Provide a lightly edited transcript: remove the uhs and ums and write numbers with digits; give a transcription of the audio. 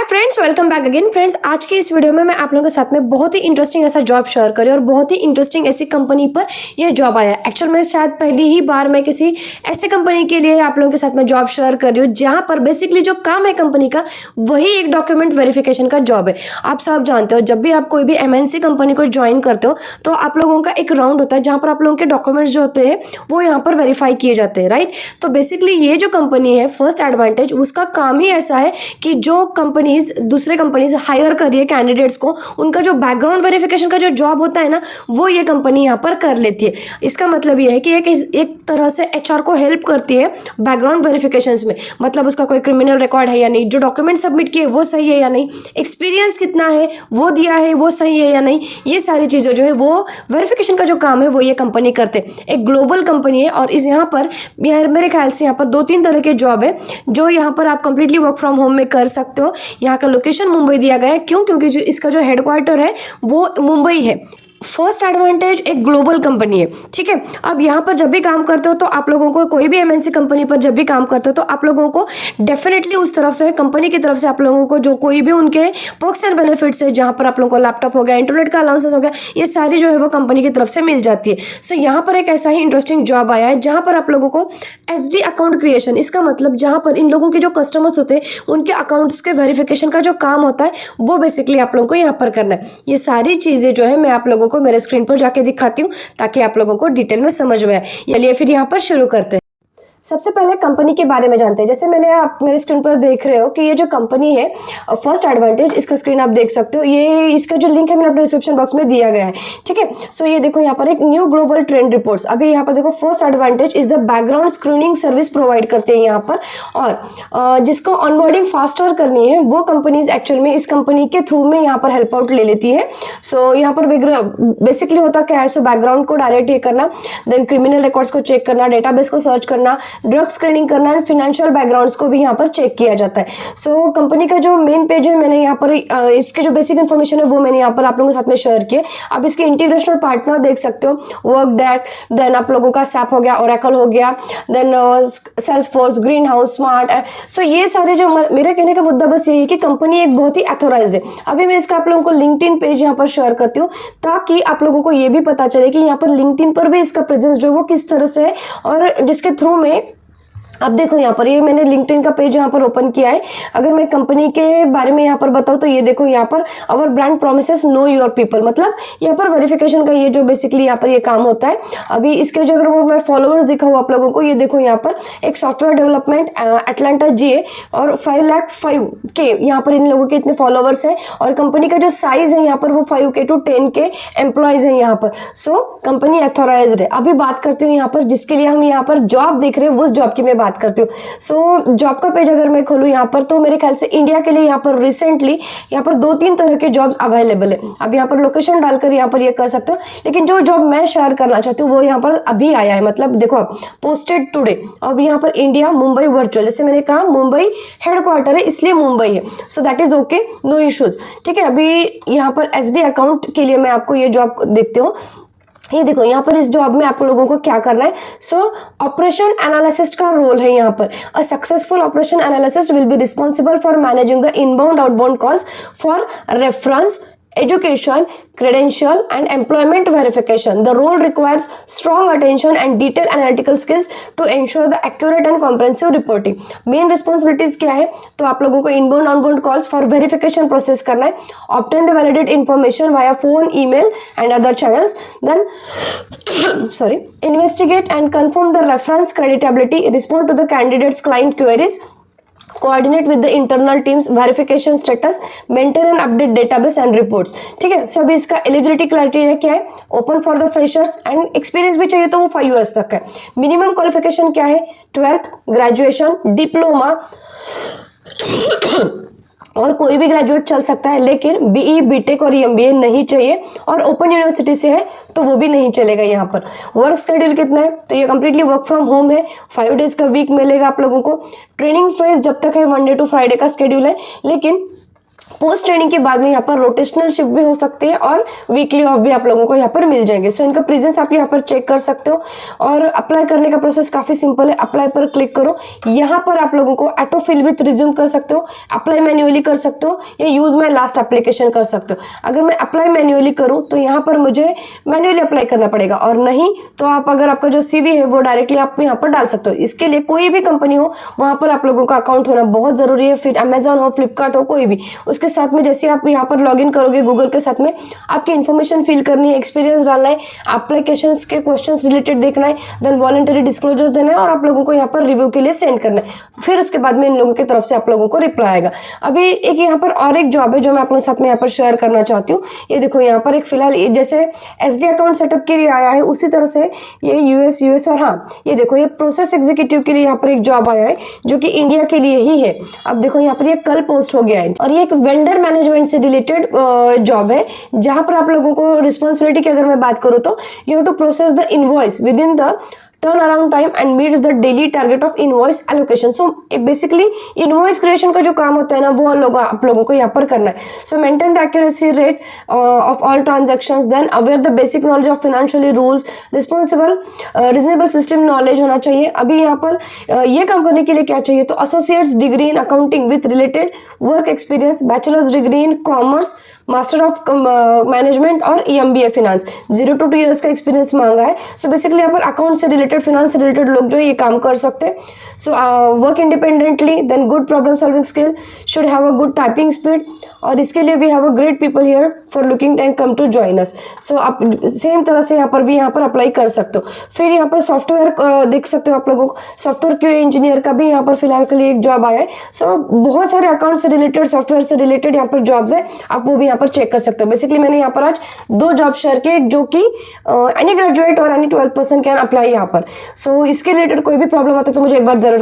Hi friends, welcome back again. Friends, आज की इस वीडियो में मैं आप लोगों के साथ में बहुत ही इंटरेस्टिंग ऐसा जॉब शेयर करी और बहुत ही इंटरेस्टिंग ऐसी कंपनी पर ये जॉब आया है। एक्चुअल में शायद पहली ही बार मैं किसी ऐसे कंपनी के लिए आप लोगों के साथ में जॉब शेयर कर रही हूँ जहाँ पर बेसिकली जो काम है कंपनी का वही एक डॉक्यूमेंट वेरिफिकेशन का जॉब है। आप सब जानते हो जब भी आप कोई भी एमएनसी कंपनी को ज्वाइन करते हो तो आप लोगों का एक राउंड होता है जहाँ पर आप लोगों के डॉक्यूमेंट्स जो होते हैं वो यहाँ पर वेरीफाई किए जाते हैं, राइट। तो बेसिकली ये जो कंपनी है फर्स्ट एडवांटेज, उसका काम ही ऐसा है कि जो कंपनीज दूसरे कंपनीज हायर कर रही है कैंडिडेट्स को, उनका जो बैकग्राउंड वेरिफिकेशन का जो जॉब होता है ना वो ये कंपनी यहाँ पर कर लेती है। इसका मतलब ये है कि एक तरह से एचआर को हेल्प करती है बैकग्राउंड वेरिफिकेशंस में। मतलब उसका कोई क्रिमिनल रिकॉर्ड है या नहीं, जो डॉक्यूमेंट सबमिट किए वो सही है या नहीं, एक्सपीरियंस कितना है वो दिया है वो सही है या नहीं, ये सारी चीज़ें जो है वो वेरिफिकेशन का जो काम है वो ये कंपनी करते हैं। एक ग्लोबल कंपनी है और इस यहाँ पर मेरे ख्याल से यहाँ पर 2-3 तरह के जॉब है जो यहाँ पर आप कंप्लीटली वर्क फ्रॉम होम में कर सकते हो। यहाँ का लोकेशन मुंबई दिया गया है, क्यों? क्योंकि जो इसका जो हेडक्वार्टर है वो मुंबई है। फर्स्ट एडवांटेज एक ग्लोबल कंपनी है, ठीक है। अब यहाँ पर जब भी काम करते हो तो आप लोगों को कोई भी एमएनसी कंपनी पर जब भी काम करते हो तो आप लोगों को डेफिनेटली उस तरफ से कंपनी की तरफ से आप लोगों को जो कोई भी उनके पर्क्स एंड बेनिफिट्स है, जहाँ पर आप लोगों को लैपटॉप हो गया, इंटरनेट का अलाउंसेस हो गया, ये सारी जो है वो कंपनी की तरफ से मिल जाती है। सो यहाँ पर एक ऐसा ही इंटरेस्टिंग जॉब आया है जहाँ पर आप लोगों को एसडी अकाउंट क्रिएशन, इसका मतलब जहाँ पर इन लोगों के जो कस्टमर्स होते हैं उनके अकाउंट्स के वेरिफिकेशन का जो काम होता है वो बेसिकली आप लोगों को यहाँ पर करना है। ये सारी चीज़ें जो है मैं आप लोगों को मेरे स्क्रीन पर जाके दिखाती हूँ ताकि आप लोगों को डिटेल में समझ में आए। चलिए फिर यहाँ पर शुरू करते हैं। सबसे पहले कंपनी के बारे में जानते हैं। जैसे मैंने आप मेरे स्क्रीन पर देख रहे हो कि ये जो कंपनी है फर्स्ट एडवांटेज, इसका स्क्रीन आप देख सकते हो। ये इसका जो लिंक है मैंने अपने डिस्क्रिप्शन बॉक्स में दिया गया है, ठीक है। सो ये देखो यहाँ पर एक न्यू ग्लोबल ट्रेंड रिपोर्ट्स, अभी यहाँ पर देखो first advantage is the background screening service provide करते हैं यहाँ पर। और जिसको ऑनबोर्डिंग फास्टर करनी है वो कंपनीज एक्चुअल में इस कंपनी के थ्रू में यहाँ पर हेल्प आउट ले लेती है। सो यहाँ पर बेसिकली होता क्या है, सो बैकग्राउंड को डायरेक्ट ये करना, देन क्रिमिनल रिकॉर्ड्स को चेक करना, डेटाबेस को सर्च करना, ड्रग स्क्रीनिंग करना एंड फाइनेंशियल बैकग्राउंड्स को भी यहाँ पर चेक किया जाता है। सो कंपनी का जो मेन पेज है मैंने यहाँ पर इसके जो बेसिक इन्फॉर्मेशन है वो मैंने यहाँ पर आप लोगों के साथ में शेयर किया। आप इसके इंटीग्रेशनल पार्टनर देख सकते हो, वर्कडेक, देन आप लोगों का सैप हो गया, ओरेकल हो गया, then Salesforce, green house, smart. So ये सारे जो मेरे कहने का मुद्दा बस यही है कि कंपनी एक बहुत ही अथोराइज्ड है। अभी मैं इसका आप लोगों को लिंक्डइन पेज यहाँ पर शेयर करती हूँ ताकि आप लोगों को ये भी पता चले कि यहाँ पर लिंक्डइन पर भी इसका प्रेजेंस जो है वो किस तरह से है और जिसके थ्रू में अब देखो यहाँ पर ये मैंने लिंक्डइन का पेज यहाँ पर ओपन किया है। अगर मैं कंपनी के बारे में यहाँ पर बताऊँ तो ये देखो यहाँ पर अवर brand promises know your people, मतलब यहाँ पर वेरिफिकेशन का ये जो बेसिकली यहाँ पर ये काम होता है। अभी इसके जो अगर मैं फॉलोअर्स दिखाऊँ आप लोगों को, ये देखो यहाँ पर एक सॉफ्टवेयर डेवलपमेंट एटलांटा GA और 5,05,000 यहाँ पर इन लोगों के इतने फॉलोअर्स हैं और कंपनी का जो साइज है यहाँ पर वो 5K to 10K एम्प्लॉयज है यहाँ पर। सो कंपनी अथोराइज्ड है। अभी बात करती हूँ यहाँ पर जिसके लिए हम यहाँ पर जॉब देख रहे हैं उस जॉब की मैं बात करती हूँ। सो जॉब का पेज अगर मैं खोलूँ यहाँ पर तो मेरे ख्याल से इंडिया के लिए यहाँ पर रिसेंटली यहाँ पर 2-3 तरह के जॉब्स अवेलेबल है। अब यहाँ पर लोकेशन डालकर यहाँ पर ये कर सकते हो, लेकिन जो जॉब मैं शेयर करना चाहती हूँ वो यहाँ पर अभी आया है, मतलब देखो पोस्टेड टुडे। अब यहाँ पर इंडिया मुंबई वर्चुअल, जैसे मैंने कहा मुंबई हेडक्वार्टर है इसलिए मुंबई है, so that is okay, no issues, ठीक है। अभी यहाँ पर एसडी अकाउंट के लिए मैं आपको ये जॉब देखते हो। ये देखो यहाँ पर इस जॉब में आप लोगों को क्या करना है। सो ऑपरेशन एनालिसिस्ट का रोल है यहाँ पर। A successful operation analyst will be responsible for managing the inbound outbound calls for reference, education, credential and employment verification. The role requires strong attention and detailed analytical skills to ensure the accurate and comprehensive reporting. Main responsibilities क्या है, तो आप लोगों को inbound outbound calls for verification process करना है, obtain the validated information via phone, email and other channels, then investigate and confirm the reference creditability, respond to the candidate's client queries, coordinate with the internal teams, verification status, maintain and update database and reports, ठीक है। सो अभी इसका eligibility criteria क्या है, open for the freshers and experience भी चाहिए तो वो 5 years तक है। मिनिमम क्वालिफिकेशन क्या है, 12th, ग्रेजुएशन, डिप्लोमा और कोई भी ग्रेजुएट चल सकता है, लेकिन BE, BTech और MBA नहीं चाहिए और ओपन यूनिवर्सिटी से है तो वो भी नहीं चलेगा। यहाँ पर वर्क शेड्यूल कितना है, तो ये कम्प्लीटली वर्क फ्रॉम होम है, 5 days का वीक मिलेगा आप लोगों को। ट्रेनिंग फेज जब तक है 1 day to Friday का शेड्यूल है, लेकिन पोस्ट ट्रेनिंग के बाद में यहाँ पर रोटेशनल शिफ्ट भी हो सकती है और वीकली ऑफ भी आप लोगों को यहाँ पर मिल जाएंगे। सो इनका प्रेजेंस आप यहाँ पर चेक कर सकते हो। और अप्लाई करने का प्रोसेस काफी सिंपल है। अप्लाई पर क्लिक करो, यहाँ पर आप लोगों को ऑटो फिल विथ रिज्यूम कर सकते हो, अप्लाई मैन्युअली कर सकते हो या यूज माई लास्ट एप्लीकेशन कर सकते हो। अगर मैं अप्लाई मैन्युअली करूँ तो यहाँ पर मुझे मैन्युअली अप्लाई करना पड़ेगा, और नहीं तो आप अगर आपका जो CV है वो डायरेक्टली आप यहाँ पर डाल सकते हो। इसके लिए कोई भी कंपनी हो वहां पर आप लोगों का अकाउंट होना बहुत जरूरी है। फिर अमेजॉन हो, फ्लिपकार्ट हो, कोई भी, उसके साथ में जैसे आप यहाँ पर लॉगिन करोगे गूगल के साथ में, आपकी इन्फॉर्मेशन फिल करनी है, एक्सपीरियंस डालना है, एप्लीकेशंस के क्वेश्चंस रिलेटेड देखना है, देन वॉलंटरी डिस्क्लोजर्स देना है और आप लोगों को यहाँ पर रिव्यू के लिए सेंड करना है। फिर उसके बाद में इन लोगों की तरफ से आप लोगों को रिप्लाई आएगा। अभी एक यहाँ पर और एक जॉब है जो मैं अपने साथ में यहाँ पर शेयर करना चाहती हूँ। ये देखो यहाँ पर एक फिलहाल जैसे SD अकाउंट सेटअप के लिए आया है, उसी तरह से ये यूएस और हाँ ये देखो ये प्रोसेस एग्जीक्यूटिव के लिए यहाँ पर एक जॉब आया है जो कि इंडिया के लिए ही है। अब देखो यहाँ पर ये कल पोस्ट हो गया है और ये एक वेंडर मैनेजमेंट से रिलेटेड जॉब है, जहां पर आप लोगों को रिस्पॉन्सिबिलिटी की अगर मैं बात करूं तो you have to process the invoice within the turn around time and meets the daily target of invoice allocation. So basically invoice creation का जो काम होता है ना वो आप लोगों को यहाँ पर करना है। So maintain the accuracy rate of all transactions, then aware the basic knowledge of financially rules, responsible reasonable system knowledge होना चाहिए। अभी यहाँ पर ये काम करने के लिए क्या चाहिए तो associates degree in accounting with related work experience, bachelors degree in commerce, master of management और MBA फिनांस, 0 to 2 ईयर्स का एक्सपीरियंस मांगा है। सो बेसिकली यहाँ पर अकाउंट से रिलेटेड, फिनांस से रिलेटेड लोग जो ये काम कर सकते हैं। So work independently, then good problem solving skill, should have a good typing speed, और इसके लिए we have a great people here for looking and come to join us. So आप सेम तरह से यहाँ पर भी यहाँ पर अप्लाई कर सकते हो। फिर यहाँ पर सॉफ्टवेयर देख सकते हो आप लोगों को, सॉफ्टवेयर QA इंजीनियर का भी यहाँ पर फिलहाल के लिए एक जॉब आया है। सो बहुत सारे अकाउंट से रिलेटेड, सॉफ्टवेयर से रिलेटेड यहाँ पर जॉब्स है, आप वो भी यहाँ पर चेक कर सकते हो। बेसिकली मैंने यहाँ पर आज 2 जॉब शेयर किए जो कि एनी ग्रेजुएट और एनी 12% कैन अप्लाई यहाँ पर। सो इसके रिलेटेड कोई भी प्रॉब्लम आता है तो मुझे एक बार जरूर